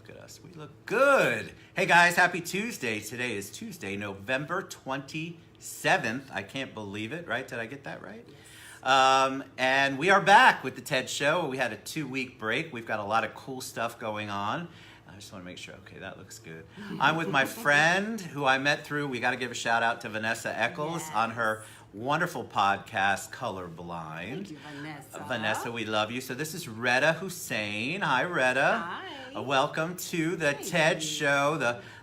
Look at us. We look good. Hey guys, happy Tuesday. Today is Tuesday, November 27th. I can't believe it, right? Did I get that right? Yes. And we are back with the TED Show. We had a 2-week break. We've got a lot of cool stuff going on. I just want to make sure. Okay, that looks good. I'm with my friend who I met through. We got to give a shout out to Vanessa Eccles on her wonderful podcast, Colorblind. Thank you, Vanessa. Vanessa, we love you. So this is Rhetta Hussein. Hi, Rhetta. Hi. Welcome to the TED Show,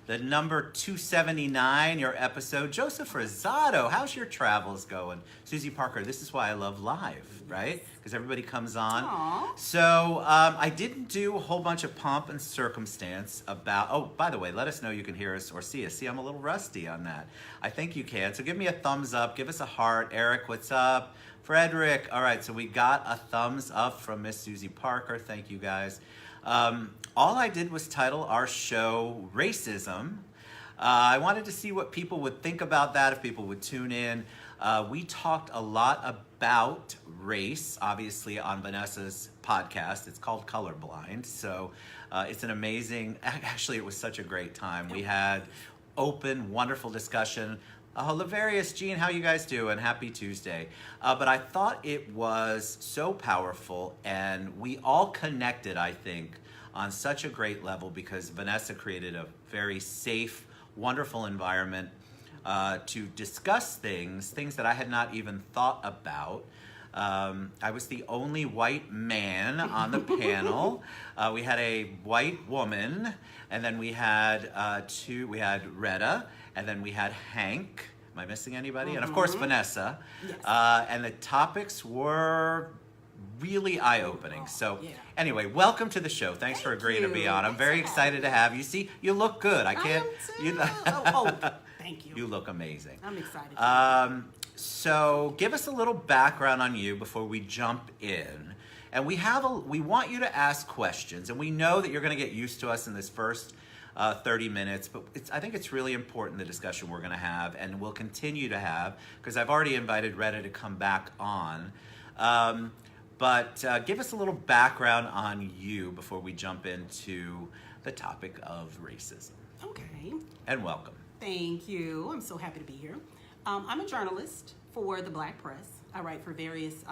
the number 279, your episode. Joseph Rosado, how's your travels going? Susie Parker, this is why I love live, right? Because everybody comes on. Aww. So I didn't do a whole bunch of pomp and circumstance about, oh, by the way, let us know you can hear us or see us. See, I'm a little rusty on that. I think you can. So give me a thumbs up, give us a heart. Eric, what's up? Frederick, all right, so we got a thumbs up from Miss Susie Parker. Thank you, guys. All I did was title our show Racism. I wanted to see what people would think about that, if people would tune in. We talked a lot about race, obviously, on Vanessa's podcast. It's called Colorblind. So it's an amazing, actually, it was such a great time. We had open, wonderful discussion. Lavarius, Jean, how you guys doing? Happy Tuesday. But I thought it was so powerful, and we all connected, I think, on such a great level because Vanessa created a very safe, wonderful environment to discuss things that I had not even thought about. I was the only white man on the panel. We had a white woman, and then we had we had Rhetta, and then we had Hank. Am I missing anybody? And of course, Vanessa. Yes. And the topics were really eye-opening. So anyway, welcome to the show. Thanks for agreeing to be on. I'm very excited to have you. See, you look good. I can't. Thank you. You look amazing. I'm excited. So give us a little background on you before we jump in. And we want you to ask questions, and we know that you're going to get used to us in this first 30 minutes, but I think it's really important, the discussion we're going to have, and we'll continue to have, because I've already invited Rhetta to come back on. But give us a little background on you before we jump into the topic of racism. Okay. And welcome. Thank you. I'm so happy to be here. I'm a journalist for the Black Press. I write for various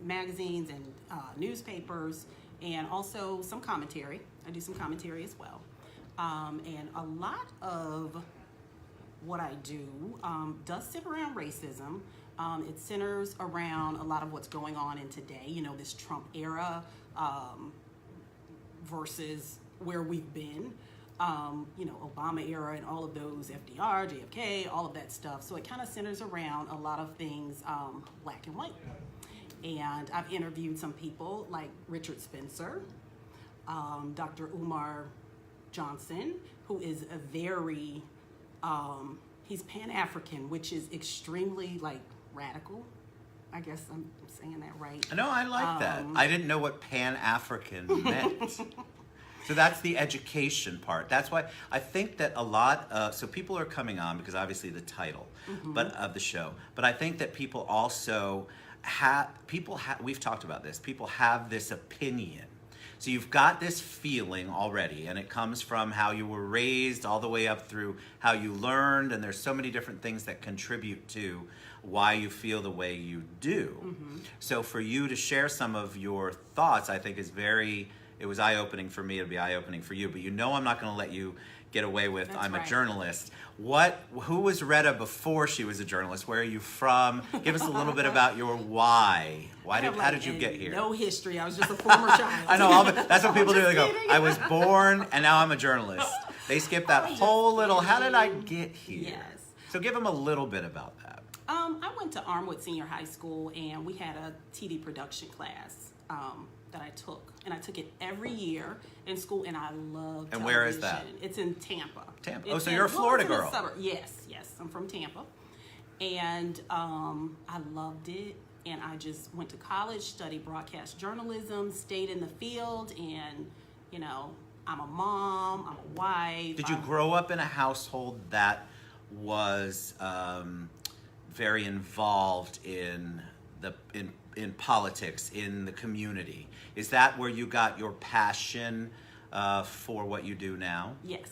magazines and newspapers, and also some commentary. I do some commentary as well. And a lot of what I do does sit around racism. It centers around a lot of what's going on in today, you know, this Trump era versus where we've been, you know, Obama era and all of those, FDR, JFK, all of that stuff. So it kind of centers around a lot of things black and white. And I've interviewed some people like Richard Spencer, Dr. Umar Johnson, who is a very, he's Pan-African, which is extremely like radical. I guess I'm saying that right. No, I like that. I didn't know what Pan-African meant. So that's the education part. That's why I think that a lot of, so people are coming on because obviously the title of the show, but I think that people also we've talked about this, people have this opinion. So you've got this feeling already, and it comes from how you were raised all the way up through how you learned, and there's so many different things that contribute to why you feel the way you do. So for you to share some of your thoughts, I think it was eye-opening for me, it'll be eye-opening for you, but you know I'm not gonna let you get away with I'm a journalist. Who was Rhetta before she was a journalist? Where are you from? Give us a little bit about your why. How did you get here? No history. I was just a former child. I know, that's what people do. They go, I was born and now I'm a journalist. They skip that whole little, how did I get here? Yes. So give them a little bit about that. I went to Armwood Senior High School, and we had a TV production class that I took. And I took it every year in school, and I loved television. And where is that? It's in Tampa. Oh, so you're a Florida girl. Yes, I'm from Tampa. And I loved it. And I just went to college, studied broadcast journalism, stayed in the field, and, you know, I'm a mom, I'm a wife. Did you grow up in a household that was very involved in politics, in the community? Is that where you got your passion for what you do now? Yes.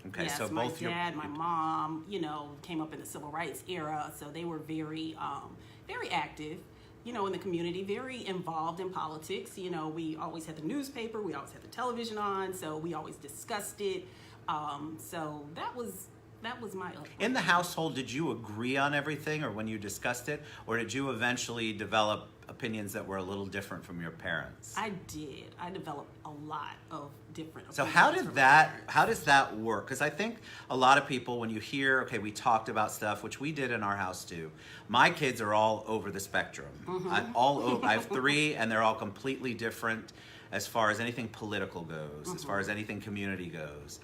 Okay, yes, so my both dad, my mom, came up in the civil rights era, so they were very, very active, in the community, very involved in politics. We always had the newspaper, we always had the television on, so we always discussed it. So that was my upbringing. In the household, did you agree on everything, or when you discussed it, or did you eventually develop opinions that were a little different from your parents? I did. I developed a lot of different So opinions from my parents. how does that work? Because I think a lot of people, when you hear, okay, we talked about stuff, which we did in our house too. My kids are all over the spectrum. I have 3, and they're all completely different as far as anything political goes, as far as anything community goes.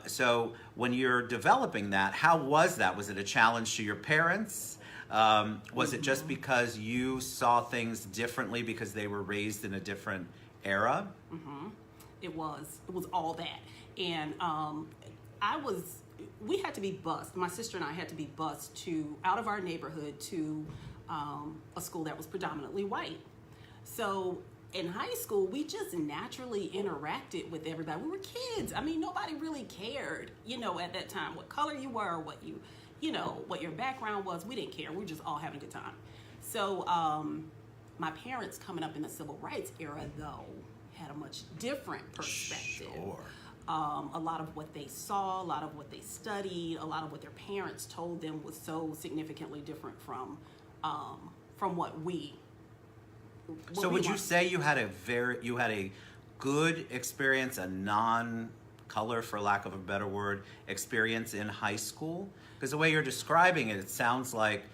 So when you're developing that, how was that? Was it a challenge to your parents? Was it just because you saw things differently because they were raised in a different era? It was all that. And we had to be bused. My sister and I had to be bused out of our neighborhood to a school that was predominantly white. So in high school, we just naturally interacted with everybody. We were kids. I mean, nobody really cared, at that time, what color you were, what your background was. We didn't care. We were just all having a good time. So my parents coming up in the civil rights era, though, had a much different perspective. Sure. A lot of what they saw, a lot of what they studied, a lot of what their parents told them was so significantly different from what we. So would you say you had a good experience, a non-color, for lack of a better word, experience in high school? Because the way you're describing it, it sounds like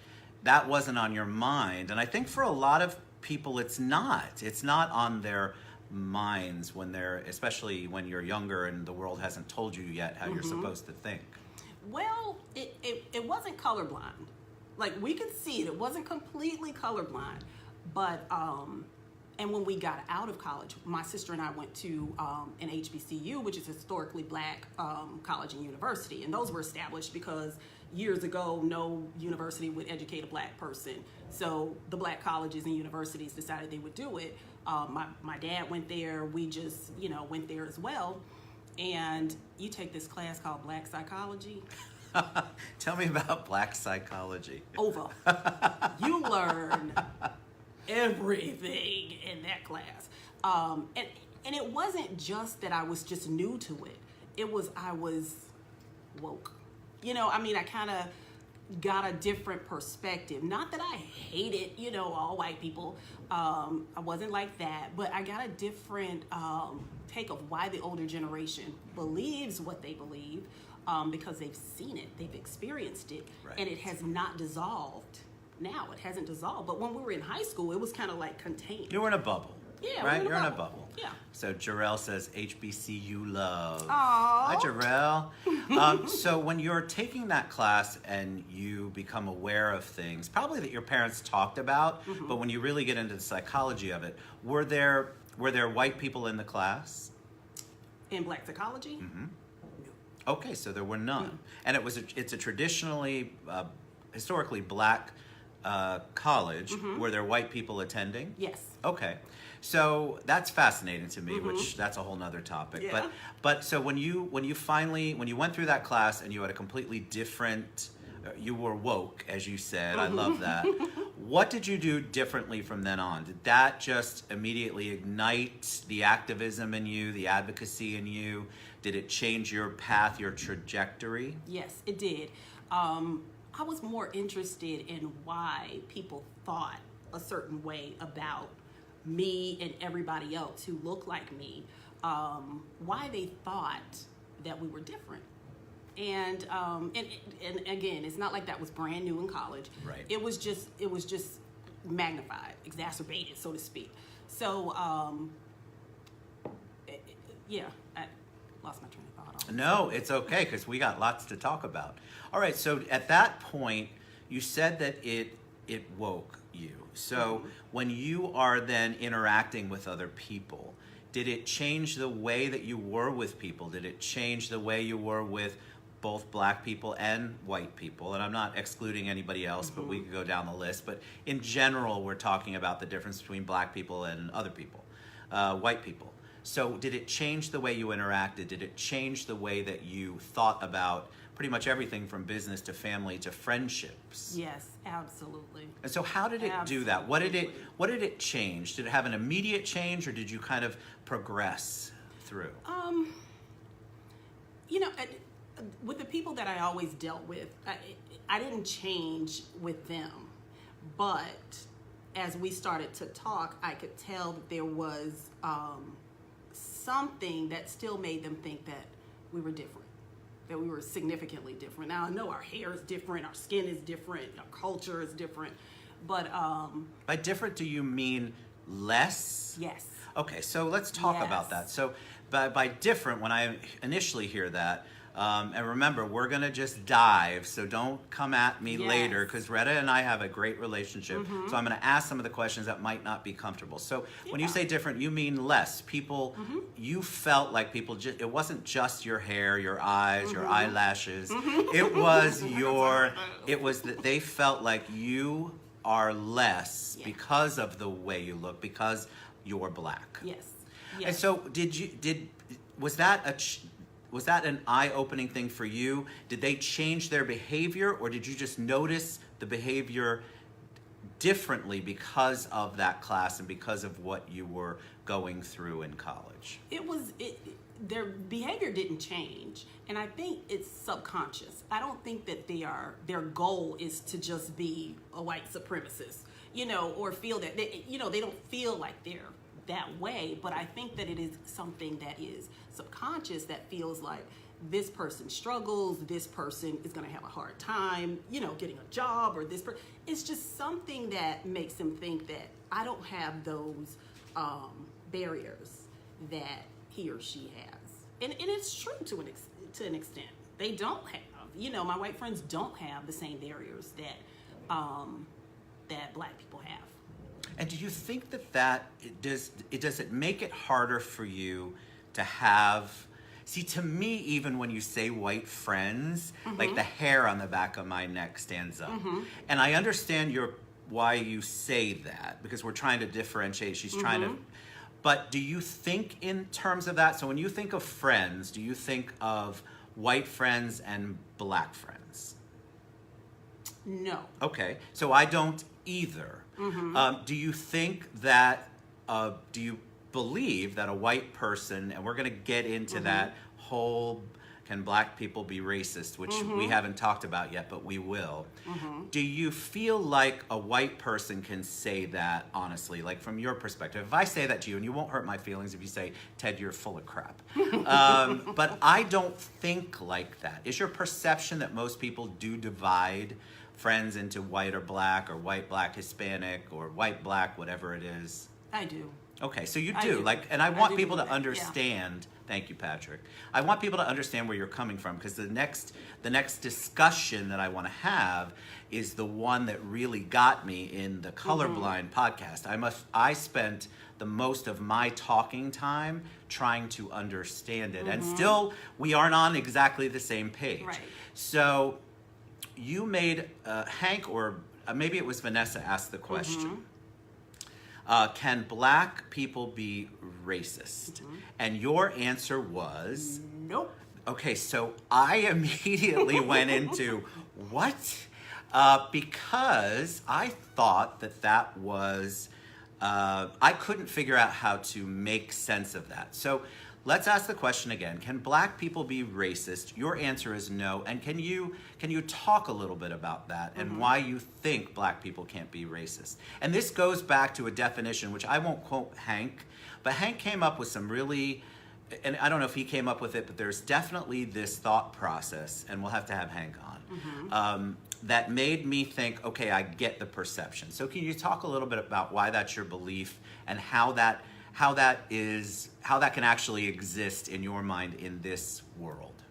that wasn't on your mind. And I think for a lot of people, it's not. It's not on their minds especially when you're younger and the world hasn't told you yet how you're supposed to think. Well, it wasn't colorblind. Like, we could see it. It wasn't completely colorblind. But, and when we got out of college, my sister and I went to an HBCU, which is historically black college and university. And those were established because years ago, no university would educate a black person. So the black colleges and universities decided they would do it. My dad went there. We just, went there as well. And you take this class called Black Psychology. Tell me about black psychology. Over. You learn everything in that class. And it wasn't just that I was just new to it. It was I was woke. I kind of got a different perspective. Not that I hated, all white people. I wasn't like that. But I got a different take of why the older generation believes what they believe, because they've seen it, they've experienced it, right. And it has not dissolved. Now it hasn't dissolved, but when we were in high school, it was kind of like contained. You were in a bubble. Yeah, right? You're in a bubble. Yeah. So Jarrell says HBCU love. Aww. Hi, Jarrell. So when you're taking that class and you become aware of things, probably that your parents talked about, but when you really get into the psychology of it, were there white people in the class? In black psychology? No. Okay, so there were none. No. And it's a traditionally, historically black college. Were there white people attending? Yes. Okay. So that's fascinating to me, which that's a whole nother topic. Yeah. But so when you went through that class and you had a completely different, you were woke, as you said. I love that. What did you do differently from then on? Did that just immediately ignite the activism in you, the advocacy in you? Did it change your path, your trajectory? Yes, it did. I was more interested in why people thought a certain way about me and everybody else who looked like me, why they thought that we were different. And again, it's not like that was brand new in college. Right. It was just magnified, exacerbated, so to speak. So, yeah, I lost my train of thought. No, it's okay, because we got lots to talk about. All right, so at that point, you said that it woke you. So when you are then interacting with other people, did it change the way that you were with people? Did it change the way you were with both black people and white people? And I'm not excluding anybody else, but we could go down the list. But in general, we're talking about the difference between black people and other people, white people. So did it change the way you interacted? Did it change the way that you thought about pretty much everything from business to family to friendships? Yes, absolutely. And so how did it do that? What did it change? Did it have an immediate change, or did you kind of progress through? You know, with the people that I always dealt with, I didn't change with them. But as we started to talk, I could tell that there was something that still made them think that we were different, that we were significantly different. Now, I know our hair is different, our skin is different, our culture is different, but... By different, do you mean less? Yes. Okay, so let's talk about that. So by different, when I initially hear that, and remember, we're going to just dive, so don't come at me later, because Rhetta and I have a great relationship, so I'm going to ask some of the questions that might not be comfortable. So when you say different, you mean less. People, you felt like people, it wasn't just your hair, your eyes, your eyelashes. It was that they felt like you are less because of the way you look, because you're black. Yes. And so was that an eye-opening thing for you? Did they change their behavior, or did you just notice the behavior differently because of that class and because of what you were going through in college? Their behavior didn't change, and I think it's subconscious. I don't think that their goal is to just be a white supremacist, or feel that they don't feel like they're that way, but I think that it is something that is subconscious, that feels like this person struggles, this person is going to have a hard time, getting a job, or it's just something that makes them think that I don't have those barriers that he or she has. And it's true to an extent. They don't have, my white friends don't have the same barriers that black people have. And do you think does it make it harder for you to have, to me, even when you say white friends, like the hair on the back of my neck stands up. And I understand why you say that, because we're trying to differentiate. She's trying to, but do you think in terms of that? So when you think of friends, do you think of white friends and black friends? No. Okay, so I don't either. Do you think that, do you believe that a white person, and we're going to get into that whole, can black people be racist, which we haven't talked about yet, but we will. Do you feel like a white person can say that honestly, like from your perspective? If I say that to you, and you won't hurt my feelings if you say, Ted, you're full of crap. But I don't think like that. Is your perception that most people do divide friends into white or black, or white, black, Hispanic, or white, black, whatever it is? I do. Okay, so you do. And I want people to understand. Thank you, Patrick. I want people to understand where you're coming from, because the next discussion that I want to have is the one that really got me in the Colorblind podcast. I spent the most of my talking time trying to understand it, and still we aren't on exactly the same page. Right. So you made Hank, or maybe it was Vanessa, asked the question. Can black people be racist? And your answer was? Nope. Okay, so I immediately went into, what? Because I thought that was, I couldn't figure out how to make sense of that. So let's ask the question again. Can black people be racist? Your answer is no. And can you talk a little bit about that and why you think black people can't be racist? And this goes back to a definition, which I won't quote Hank, but Hank came up with some really, and I don't know if he came up with it, but there's definitely this thought process, and we'll have to have Hank on, that made me think, okay, I get the perception. So can you talk a little bit about why that's your belief, and how that can actually exist in your mind in this world?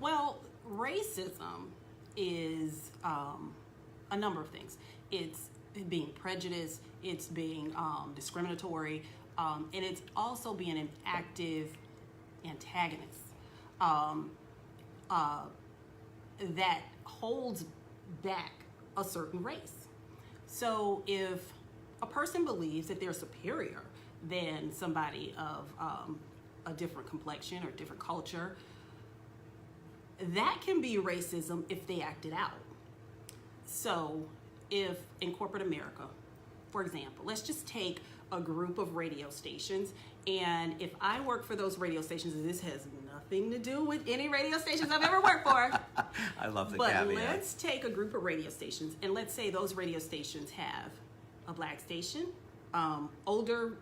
Well, racism is a number of things. It's being prejudiced, it's being discriminatory, and it's also being an active antagonist that holds back a certain race. So if a person believes that they're superior than somebody of a different complexion or different culture. That can be racism if they act it out. So if in corporate America, for example, let's just take a group of radio stations, and if I work for those radio stations, and this has nothing to do with any radio stations I've ever worked for. I love the but caveat. let's take a group of radio stations, and let's say those radio stations have a black station, older,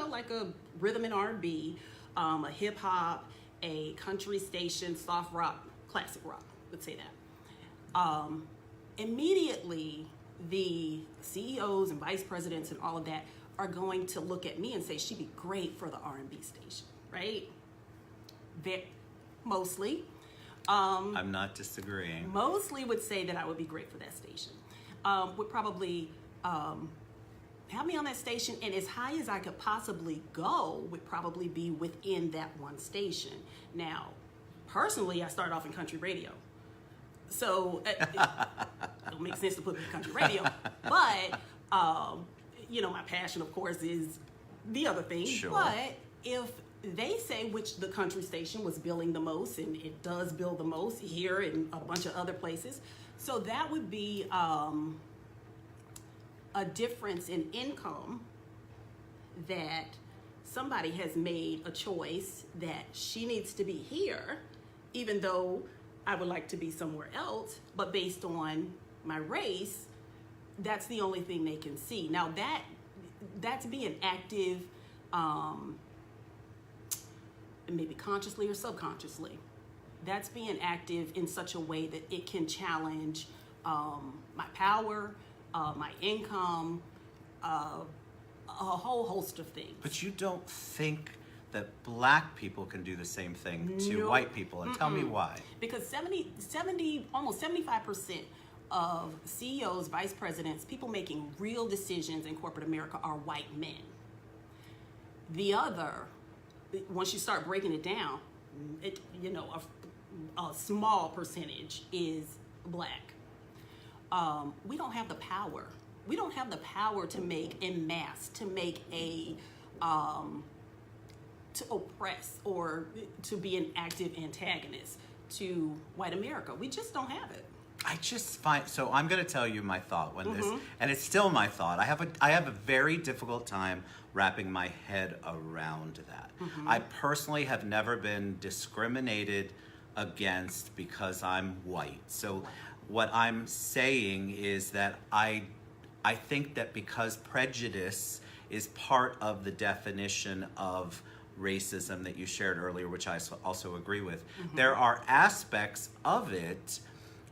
like a rhythm and R&B, a hip hop, a country station, soft rock, classic rock, let's say that. Immediately, the CEOs and vice presidents and all of that are going to look at me and say, she'd be great for the R&B station, right? Mostly. I'm not disagreeing. Mostly would say that I would be great for that station. Would probably have me on that station, and as high as I could possibly go would probably be within that one station. Now, personally, I started off in country radio. So it don't make sense to put me in country radio. But, my passion, of course, is the other thing. Sure. But if they say which the country station was billing the most, and it does bill the most here and a bunch of other places, so that would be a difference in income that somebody has made a choice that she needs to be here, even though I would like to be somewhere else, but based on my race, that's the only thing they can see. Now that's being active, maybe consciously or subconsciously. That's being active in such a way that it can challenge my power, my income, a whole host of things. But you don't think that black people can do the same thing to No. white people, and tell me why. Because almost 75% of CEOs, vice presidents, people making real decisions in corporate America are white men. The other, once you start breaking it down, a small percentage is black. We don't have the power. We don't have the power to make en masse, to make to oppress or to be an active antagonist to white America. We just don't have it. I just find, so I'm going to tell you my thought when this, and it's still my thought. I have a very difficult time wrapping my head around that. I personally have never been discriminated against because I'm white. So what I'm saying is that I think that because prejudice is part of the definition of racism that you shared earlier, which I also agree with, there are aspects of it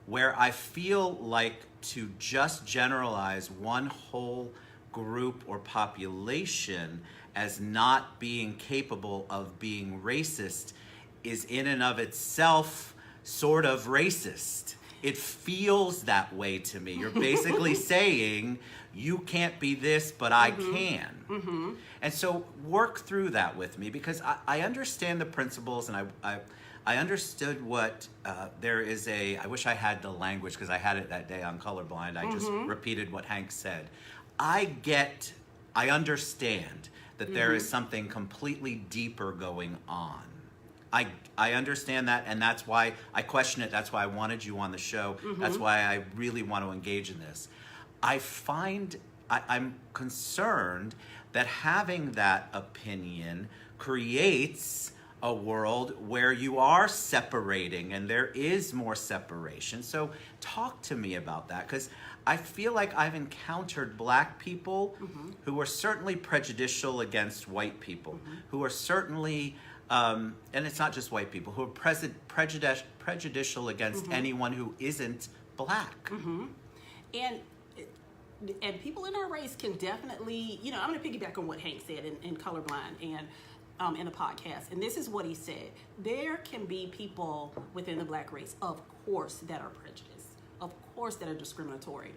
where I feel like to just generalize one whole group or population as not being capable of being racist is in and of itself sort of racist. It feels that way to me. You're basically saying you can't be this, but I can. And so work through that with me, because I understand the principles, and I understood what there is I wish I had the language because I had it that day on Colorblind. I just repeated what Hank said. I understand that there is something completely deeper going on. I understand that, and that's why I question it. That's why I wanted you on the show. That's why I really want to engage in this. I'm concerned that having that opinion creates a world where you are separating and there is more separation. So talk to me about that, because I feel like I've encountered black people who are certainly prejudicial against white people, who are certainly, and it's not just white people, who are prejudicial against anyone who isn't black. And people in our race can definitely, I'm going to piggyback on what Hank said in Colorblind and in the podcast. And this is what he said. There can be people within the black race, of course, that are prejudiced, of course, that are discriminatory,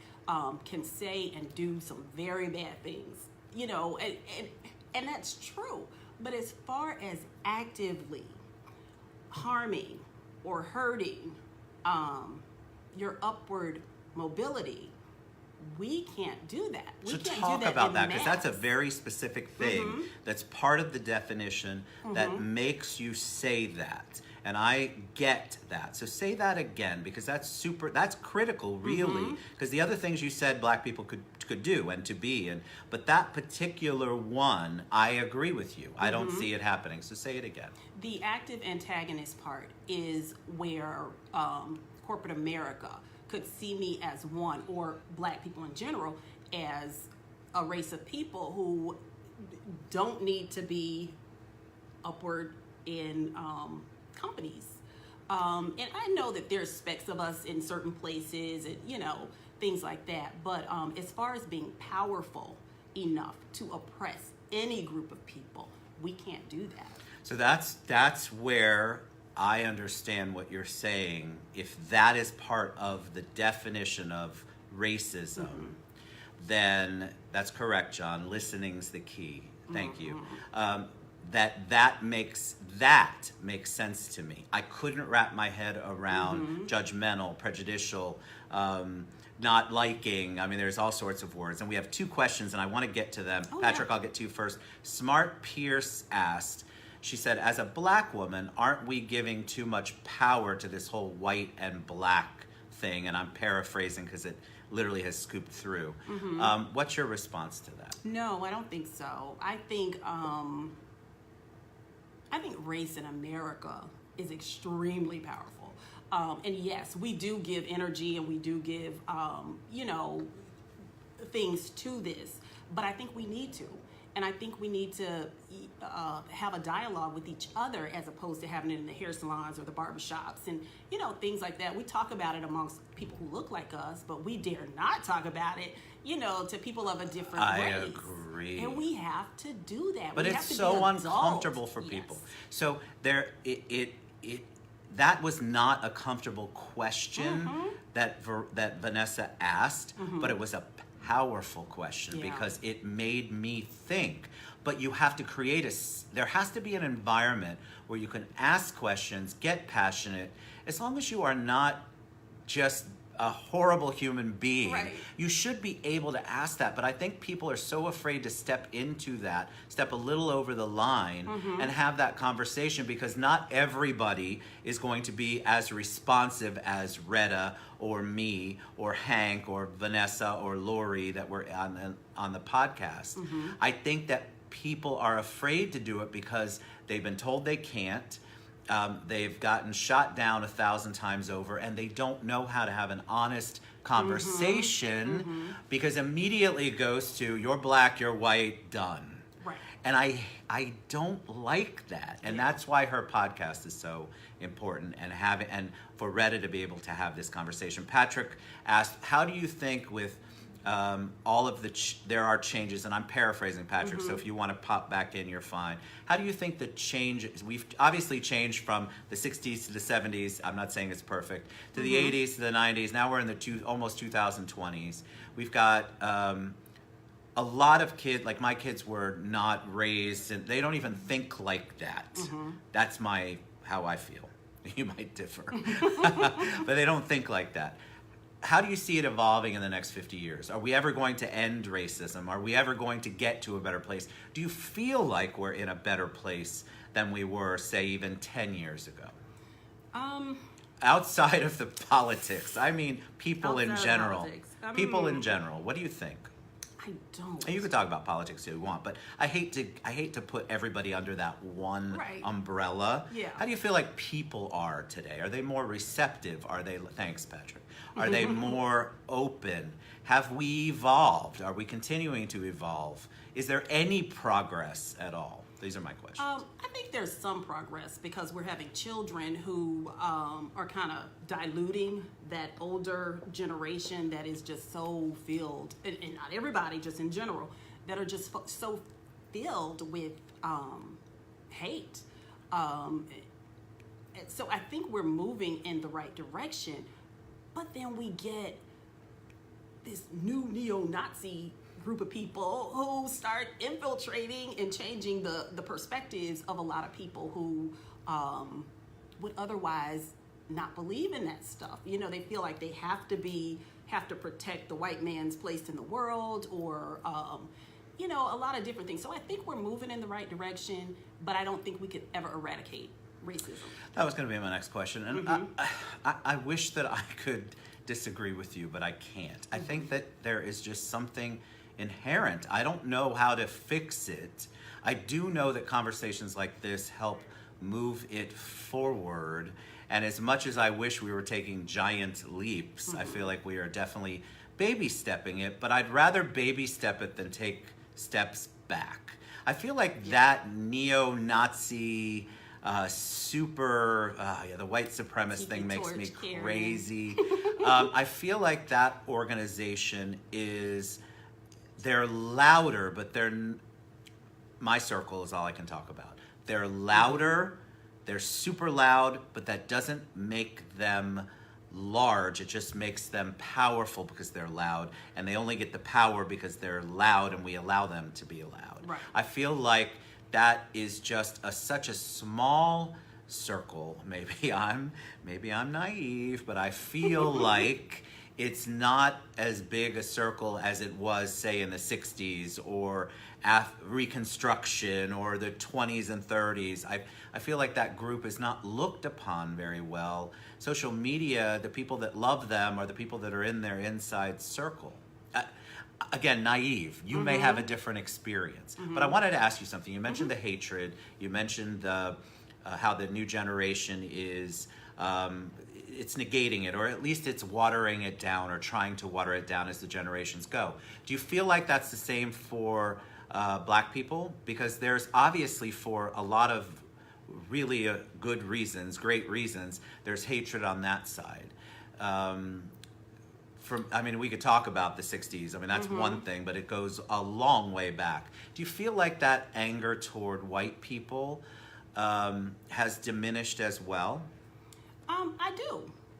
can say and do some very bad things, and that's true. But as far as actively harming or hurting your upward mobility, we can't do that. We So can't talk do that about in that, because that's a mass. very specific thing that's part of the definition that makes you say that. And I get that. So say that again, because that's critical, really. Because the other things you said Black people could do and to be, but that particular one, I agree with you. I don't see it happening. So say it again. The active antagonist part is where corporate America could see me as one, or Black people in general, as a race of people who don't need to be upward in companies. And I know that there's specks of us in certain places and, things like that. But as far as being powerful enough to oppress any group of people, we can't do that. So that's where I understand what you're saying. If that is part of the definition of racism, then that's correct, John. Listening's the key. Thank you. That makes sense to me. I couldn't wrap my head around judgmental, prejudicial, not liking. I mean, there's all sorts of words. And we have 2 questions, and I want to get to them. Patrick, I'll get to you first. Smart Pierce asked, she said, as a Black woman, aren't we giving too much power to this whole white and black thing? And I'm paraphrasing because it literally has scooped through. What's your response to that? No, I don't think so. I think race in America is extremely powerful. And yes, we do give energy and we do give, things to this, but I think we need to. And I think we need to have a dialogue with each other as opposed to having it in the hair salons or the barbershops and, things like that. We talk about it amongst people who look like us, but we dare not talk about it, to people of a different race. I agree. And we have to do that. But we it's have to so be adults. uncomfortable for people. So that was not a comfortable question that Vanessa asked, but it was a powerful question because it made me think. But you have to there has to be an environment where you can ask questions, get passionate, as long as you are not just a horrible human being. Right. You should be able to ask that, but I think people are so afraid to step into that, step a little over the line and have that conversation, because not everybody is going to be as responsive as Rhetta or me or Hank or Vanessa or Lori that were on the podcast. I think that people are afraid to do it because they've been told they can't. They've gotten shot down 1,000 times over, and they don't know how to have an honest conversation because immediately it goes to, you're Black, you're white, done. Right. And I don't like that. And that's why her podcast is so important, and for Rhetta to be able to have this conversation. Patrick asked, how do you think with all of there are changes, and I'm paraphrasing Patrick, so if you want to pop back in, you're fine. How do you think the change, we've obviously changed from the 60s to the 70s, I'm not saying it's perfect, to the 80s to the 90s, now we're in the almost 2020s. We've got a lot of kids, like my kids were not raised, and they don't even think like that. That's how I feel. You might differ. But they don't think like that. How do you see it evolving in the next 50 years? Are we ever going to end racism? Are we ever going to get to a better place? Do you feel like we're in a better place than we were, say, even 10 years ago? Outside of the politics. I mean, people in general. People in general. What do you think? I don't. And you could talk about politics if you want, but I hate to put everybody under that one umbrella. Yeah. How do you feel like people are today? Are they more receptive? Thanks, Patrick. Are they more open? Have we evolved? Are we continuing to evolve? Is there any progress at all? These are my questions. I think there's some progress because we're having children who are kind of diluting that older generation that is just so filled, and not everybody, just in general, that are just so filled with hate. So I think we're moving in the right direction, but then we get this new neo-Nazi group of people who start infiltrating and changing the perspectives of a lot of people who would otherwise not believe in that stuff. They feel like they have to be have to protect the white man's place in the world, or you know, a lot of different things. So I think we're moving in the right direction, but I don't think we could ever eradicate racism. That was going to be my next question, and I wish that I could disagree with you, but I can't. I think that there is just something inherent. I don't know how to fix it. I do know that conversations like this help move it forward, and as much as I wish we were taking giant leaps, I feel like we are definitely baby stepping it, but I'd rather baby step it than take steps back. I feel like that neo-Nazi the white supremacist thing makes me crazy. I feel like that organization they're louder, but my circle is all I can talk about. They're louder, they're super loud, but that doesn't make them large. It just makes them powerful because they're loud, and they only get the power because they're loud and we allow them to be loud. Right. I feel like that is just such a small circle. Maybe I'm naive, but I feel like it's not as big a circle as it was, say, in the 60s or Reconstruction or the 20s and 30s. I feel like that group is not looked upon very well. Social media, the people that love them are the people that are in their inside circle. Again, naive. You may have a different experience. But I wanted to ask you something. You mentioned the hatred. You mentioned how the new generation is, it's negating it, or at least it's watering it down or trying to water it down as the generations go. Do you feel like that's the same for Black people? Because there's obviously, for a lot of really good reasons, great reasons, there's hatred on that side. We could talk about the 60s. I mean, that's one thing, but it goes a long way back. Do you feel like that anger toward white people has diminished as well?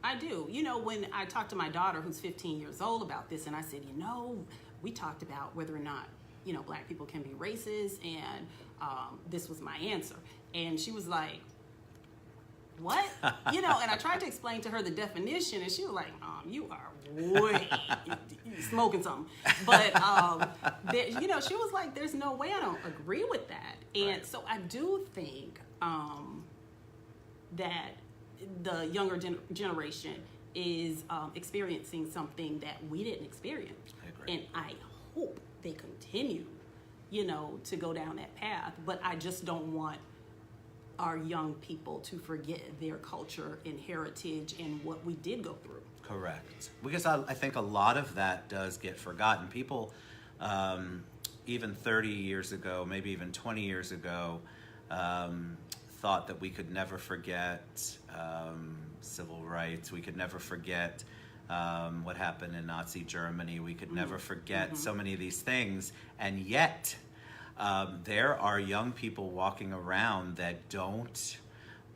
I do. You know, when I talked to my daughter, who's 15 years old, about this, and I said, you know, we talked about whether or not, you know, Black people can be racist, and this was my answer. And she was like, what? You know, and I tried to explain to her the definition, and she was like, you are way smoking something. But, you know, she was like, there's no way, I don't agree with that. And so I do think that the younger generation is experiencing something that we didn't experience. I agree. And I hope they continue, you know, to go down that path. But I just don't want our young people to forget their culture and heritage and what we did go through. Correct. Because I think a lot of that does get forgotten. People, even 30 years ago, maybe even 20 years ago, thought that we could never forget civil rights. We could never forget what happened in Nazi Germany. We could never forget so many of these things. And yet, there are young people walking around that don't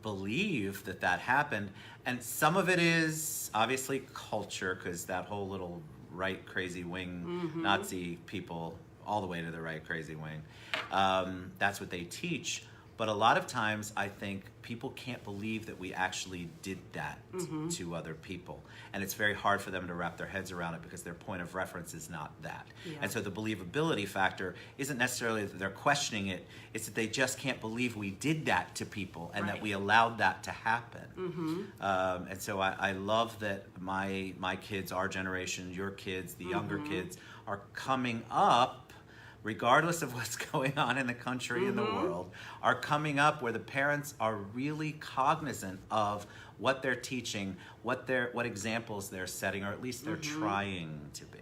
believe that that happened. And some of it is obviously culture, because that whole little right crazy wing Nazi people, all the way to the right crazy wing, that's what they teach. But a lot of times I think people can't believe that we actually did that to other people. And it's very hard for them to wrap their heads around it because their point of reference is not that. Yeah. And so the believability factor isn't necessarily that they're questioning it, it's that they just can't believe we did that to people and that we allowed that to happen. And so I love that my kids, our generation, your kids, the younger kids, are coming up, regardless of what's going on in the country and the world, are coming up where the parents are really cognizant of what they're teaching, what examples they're setting, or at least they're trying to be.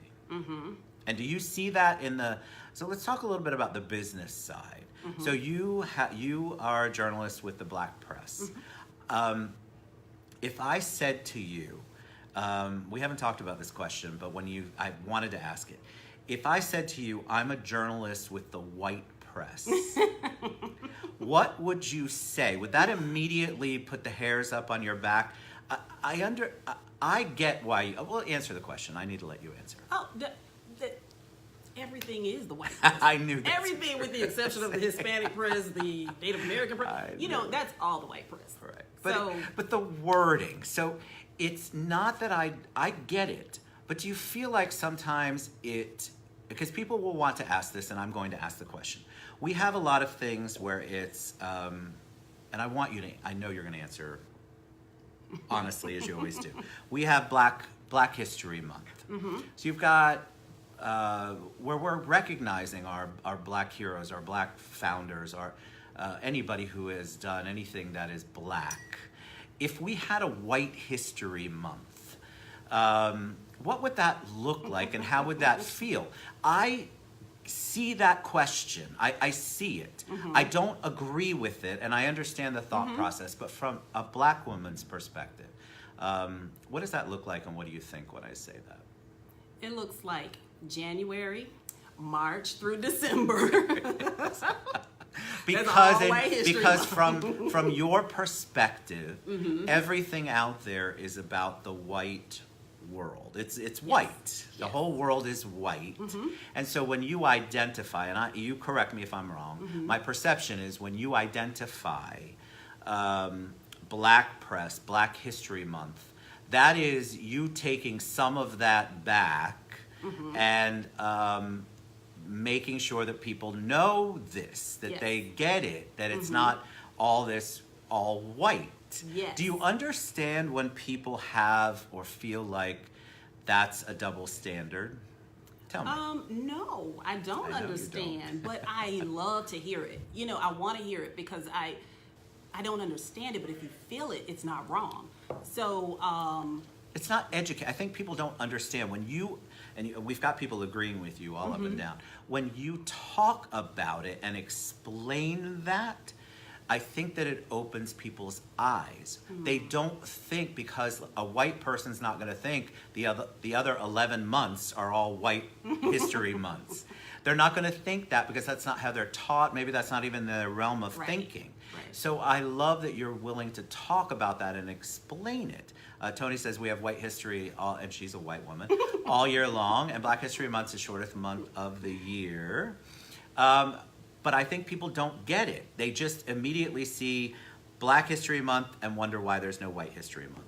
And do you see that so let's talk a little bit about the business side. So you are a journalist with the Black Press. If I said to you, we haven't talked about this question, but I wanted to ask it. If I said to you, I'm a journalist with the white press, what would you say? Would that immediately put the hairs up on your back? I get why well, answer the question. I need to let you answer. Oh, everything is the white press. I knew that. Everything with the exception of the Hispanic press, the Native American press. You know, that's all the white press. Correct. But the wording. So it's not that I get it. But do you feel like sometimes because people will want to ask this, and I'm going to ask the question. We have a lot of things where it's, and I know you're going to answer honestly, as you always do. We have Black History Month. So you've got, where we're recognizing our Black heroes, our Black founders, our anybody who has done anything that is Black. If we had a White History Month, what would that look like and how would that feel? I see that question. I see it. I don't agree with it, and I understand the thought process, but from a Black woman's perspective, what does that look like, and what do you think when I say that? It looks like January, March through December. because from your perspective, everything out there is about the white world. It's white. The whole world is white. And so when you identify, and you correct me if I'm wrong, my perception is when you identify Black press, Black History Month, that is you taking some of that back and making sure that people know this, that they get it, that it's not all white. Yes. Do you understand when people have or feel like that's a double standard? Tell me. No, I don't understand, but I love to hear it. I want to hear it because I don't understand it, but if you feel it, it's not wrong. So, it's not educated. I think people don't understand and we've got people agreeing with you all up and down. When you talk about it and explain that, I think that it opens people's eyes. They don't think, because a white person's not going to think the other 11 months are all white history months. They're not going to think that because that's not how they're taught. Maybe that's not even their realm of thinking. Right. So I love that you're willing to talk about that and explain it. Tony says we have white history, and she's a white woman, all year long, and Black History Month is the shortest month of the year. But I think people don't get it. They just immediately see Black History Month and wonder why there's no White History Month.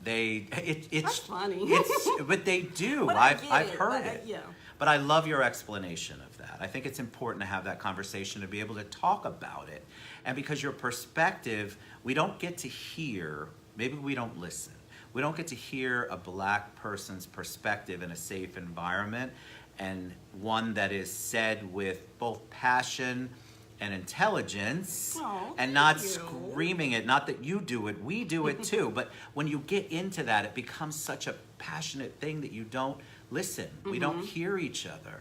It's funny. But they do. I've heard it. Yeah. But I love your explanation of that. I think it's important to have that conversation, to be able to talk about it. And because your perspective, we don't get to hear, maybe we don't listen. We don't get to hear a Black person's perspective in a safe environment, and one that is said with both passion and intelligence, and not screaming it. Not that you do it, we do it too. But when you get into that, it becomes such a passionate thing that you don't listen. We don't hear each other.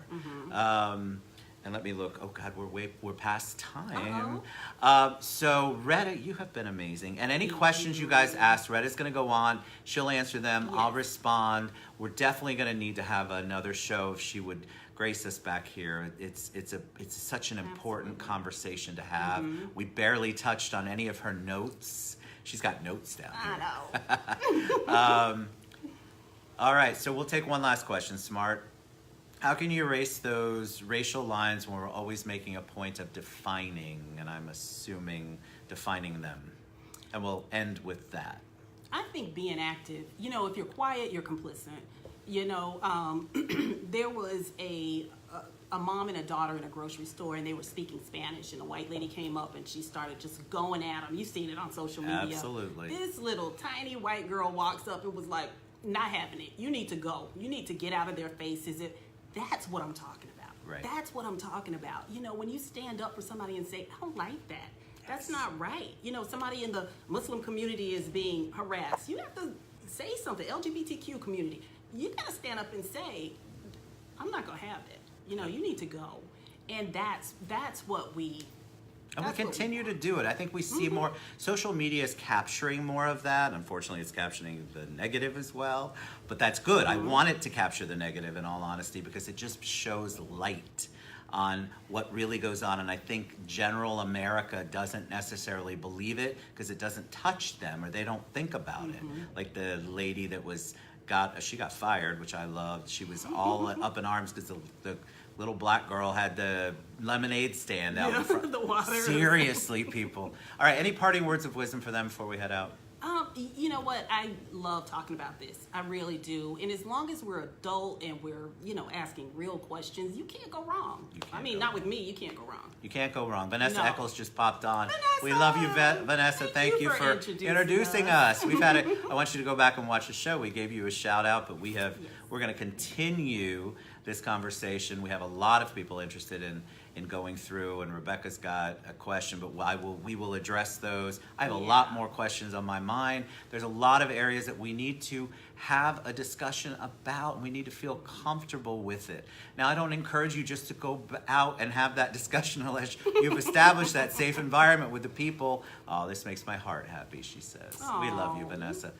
And let me look. Oh God, we're past time. So Rhetta, you have been amazing. And any questions you guys ask, Rhetta's going to go on. She'll answer them. I'll respond. We're definitely going to need to have another show if she would grace us back here. It's such an important conversation to have. We barely touched on any of her notes. She's got notes down here. I know. All right, so we'll take one last question, Smart. How can you erase those racial lines when we're always making a point of defining, and I'm assuming defining them? And we'll end with that. I think being active, if you're quiet, you're complicit. There was a mom and a daughter in a grocery store, and they were speaking Spanish, and a white lady came up and she started just going at them. You've seen it on social media. Absolutely. This little tiny white girl walks up and was like, not having it. You need to go. You need to get out of their faces. That's what I'm talking about. Right. That's what I'm talking about. When you stand up for somebody and say, I don't like that. That's not right. Somebody in the Muslim community is being harassed. You have to say something. LGBTQ community. You got to stand up and say, I'm not going to have it. You need to go. And that's what we... And we continue to do it. I think we see more. Social media is capturing more of that. Unfortunately, it's capturing the negative as well. But that's good. I want it to capture the negative, in all honesty, because it just shows light on what really goes on. And I think general America doesn't necessarily believe it because it doesn't touch them, or they don't think about it. Like the lady that she got fired, which I loved. She was all up in arms because the little black girl had the lemonade stand out in front. The water. Seriously, people. All right, any parting words of wisdom for them before we head out? You know what? I love talking about this. I really do. And as long as we're adult and we're, asking real questions, you can't go wrong. I mean, not with me. You can't go wrong. You can't go wrong. Vanessa No. Eccles just popped on. Vanessa! We love you, Vanessa. Thank you for introducing us. We've had I want you to go back and watch the show. We gave you a shout out, but we're going to continue this conversation. We have a lot of people interested in going through, and Rebecca's got a question, but we will address those. I have a lot more questions on my mind. There's a lot of areas that we need to have a discussion about, and we need to feel comfortable with it. Now, I don't encourage you just to go out and have that discussion unless you've established that safe environment with the people. Oh, this makes my heart happy, she says. Aww. We love you, Vanessa.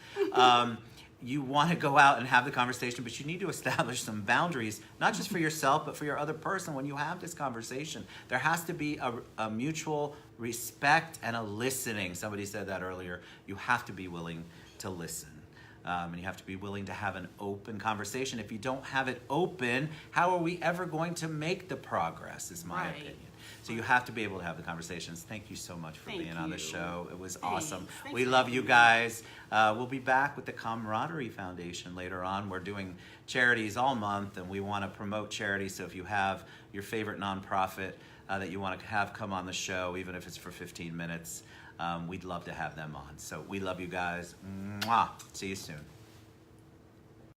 You want to go out and have the conversation, but you need to establish some boundaries, not just for yourself, but for your other person. When you have this conversation, there has to be a mutual respect and a listening. Somebody said that earlier. You have to be willing to listen. And you have to be willing to have an open conversation. If you don't have it open, how are we ever going to make the progress, is my opinion. So you have to be able to have the conversations. Thank you so much for being on the show. It was awesome. We love you guys. We'll be back with the Camaraderie Foundation later on. We're doing charities all month, and we want to promote charities. So if you have your favorite nonprofit that you want to have come on the show, even if it's for 15 minutes, we'd love to have them on. So we love you guys. Mwah. See you soon.